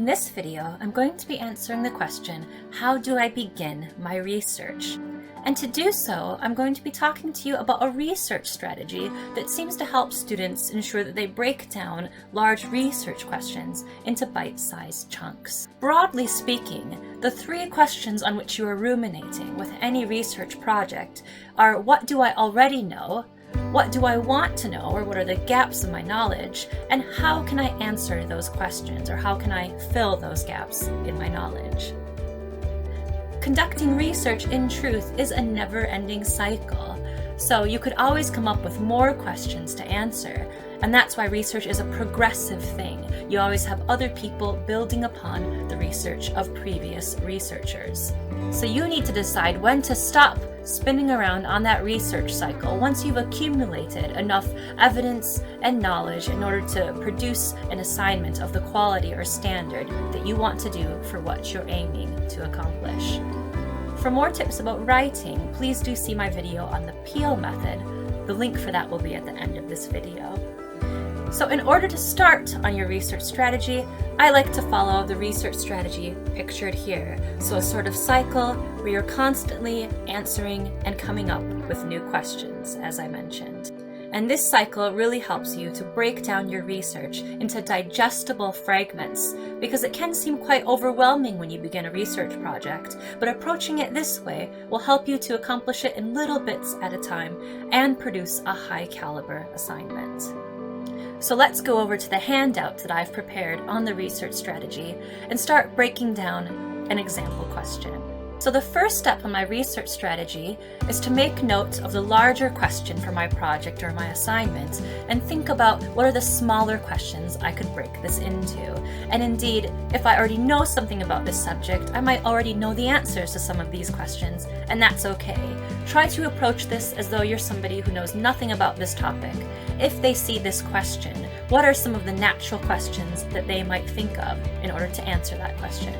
this video, I'm going to be answering the question, how do I begin my research? And to do so, I'm going to be talking to you about a research strategy that seems to help students ensure that they break down large research questions into bite-sized chunks. Broadly speaking, the three questions on which you are ruminating with any research project are: what do I already know? What do I want to know, or what are the gaps in my knowledge? And how can I answer those questions, or how can I fill those gaps in my knowledge? Conducting research, in truth, is a never-ending cycle. So you could always come up with more questions to answer. And that's why research is a progressive thing. You always have other people building upon the research of previous researchers. So you need to decide when to stop spinning around on that research cycle once you've accumulated enough evidence and knowledge in order to produce an assignment of the quality or standard that you want to do for what you're aiming to accomplish. For more tips about writing, please do see my video on the Peel method. The link for that will be at the end of this video. So in order to start on your research strategy, I like to follow the research strategy pictured here. So a sort of cycle where you're constantly answering and coming up with new questions, as I mentioned. And this cycle really helps you to break down your research into digestible fragments, because it can seem quite overwhelming when you begin a research project, but approaching it this way will help you to accomplish it in little bits at a time and produce a high caliber assignment. So let's go over to the handout that I've prepared on the research strategy and start breaking down an example question. So the first step on my research strategy is to make note of the larger question for my project or my assignment and think about what are the smaller questions I could break this into. And indeed, if I already know something about this subject, I might already know the answers to some of these questions, and that's okay. Try to approach this as though you're somebody who knows nothing about this topic. If they see this question, what are some of the natural questions that they might think of in order to answer that question?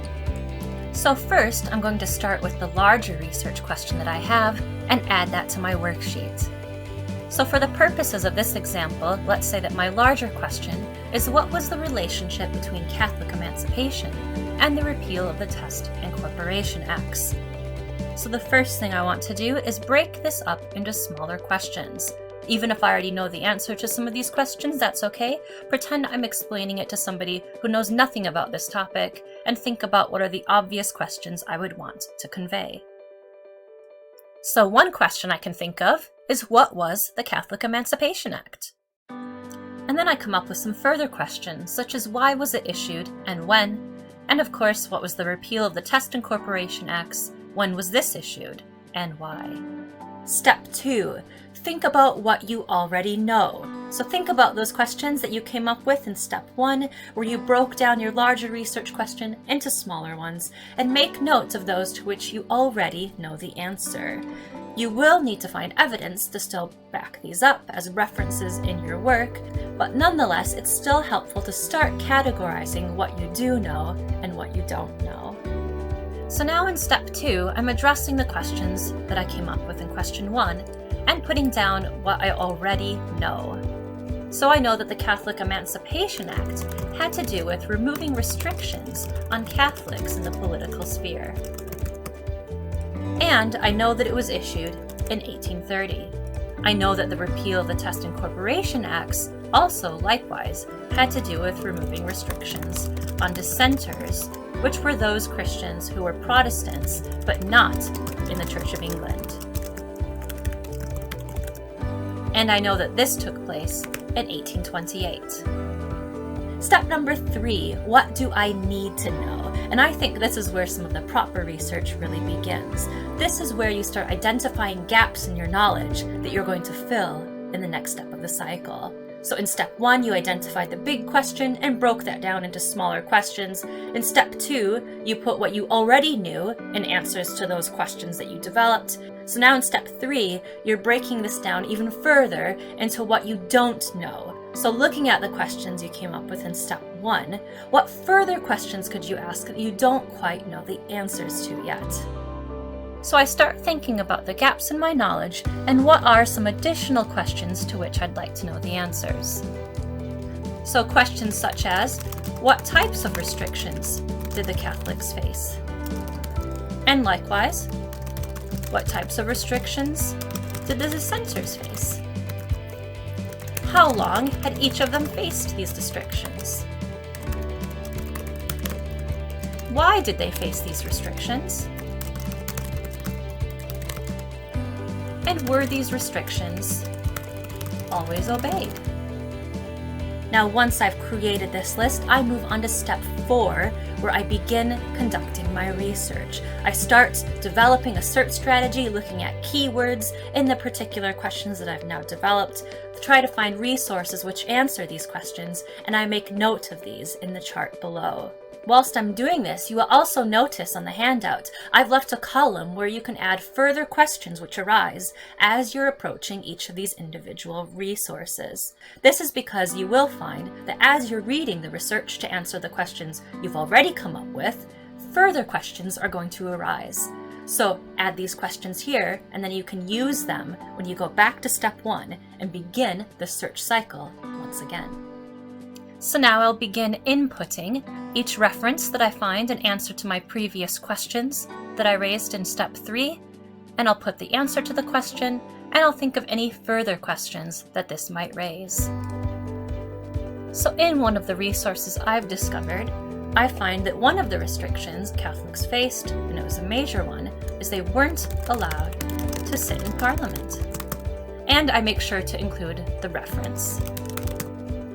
So first, I'm going to start with the larger research question that I have and add that to my worksheet. So for the purposes of this example, let's say that my larger question is: what was the relationship between Catholic Emancipation and the repeal of the Test and Corporation Acts? So the first thing I want to do is break this up into smaller questions. Even if I already know the answer to some of these questions, that's okay. Pretend I'm explaining it to somebody who knows nothing about this topic, and think about what are the obvious questions I would want to convey. So one question I can think of is: what was the Catholic Emancipation Act? And then I come up with some further questions, such as why was it issued and when? And of course, what was the repeal of the Test and Corporation Acts? When was this issued and why? Step 2, think about what you already know. So think about those questions that you came up with in step 1, where you broke down your larger research question into smaller ones, and make notes of those to which you already know the answer. You will need to find evidence to still back these up as references in your work, but nonetheless, it's still helpful to start categorizing what you do know and what you don't know. So now in step 2, I'm addressing the questions that I came up with in question 1 and putting down what I already know. So I know that the Catholic Emancipation Act had to do with removing restrictions on Catholics in the political sphere. And I know that it was issued in 1830. I know that the repeal of the Test and Corporation Acts also likewise had to do with removing restrictions on dissenters, which were those Christians who were Protestants but not in the Church of England. And I know that this took place in 1828. Step number 3, what do I need to know? And I think this is where some of the proper research really begins. This is where you start identifying gaps in your knowledge that you're going to fill in the next step of the cycle. So in step 1, you identified the big question and broke that down into smaller questions. In step 2, you put what you already knew in answers to those questions that you developed. So now in step 3, you're breaking this down even further into what you don't know. So looking at the questions you came up with in step 1, what further questions could you ask that you don't quite know the answers to yet? So I start thinking about the gaps in my knowledge and what are some additional questions to which I'd like to know the answers. So questions such as, what types of restrictions did the Catholics face? And likewise, what types of restrictions did the dissenters face? How long had each of them faced these restrictions? Why did they face these restrictions? And were these restrictions always obeyed? Now, once I've created this list, I move on to step 4, where I begin conducting my research. I start developing a search strategy, looking at keywords in the particular questions that I've now developed, to try to find resources which answer these questions, and I make note of these in the chart below. Whilst I'm doing this, you will also notice on the handout, I've left a column where you can add further questions which arise as you're approaching each of these individual resources. This is because you will find that as you're reading the research to answer the questions you've already come up with, further questions are going to arise. So add these questions here, and then you can use them when you go back to step 1 and begin the search cycle once again. So now I'll begin inputting each reference that I find in answer to my previous questions that I raised in step 3, and I'll put the answer to the question, and I'll think of any further questions that this might raise. So in one of the resources I've discovered, I find that one of the restrictions Catholics faced, and it was a major one, is they weren't allowed to sit in Parliament. And I make sure to include the reference.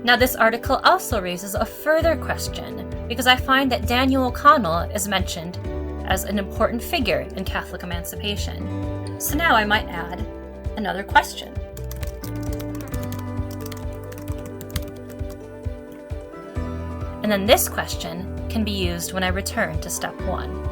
Now, this article also raises a further question because I find that Daniel O'Connell is mentioned as an important figure in Catholic emancipation. So now I might add another question. And then this question can be used when I return to step 1.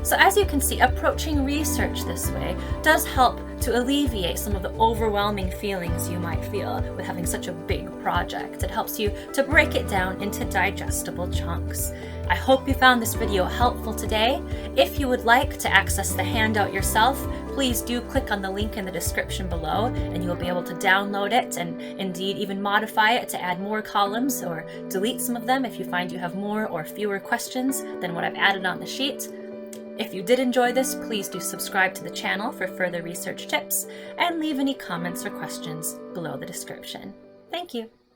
So as you can see, approaching research this way does help to alleviate some of the overwhelming feelings you might feel with having such a big project. It helps you to break it down into digestible chunks. I hope you found this video helpful today. If you would like to access the handout yourself, please do click on the link in the description below and you'll be able to download it and indeed even modify it to add more columns or delete some of them if you find you have more or fewer questions than what I've added on the sheet. If you did enjoy this, please do subscribe to the channel for further research tips and leave any comments or questions below the description. Thank you.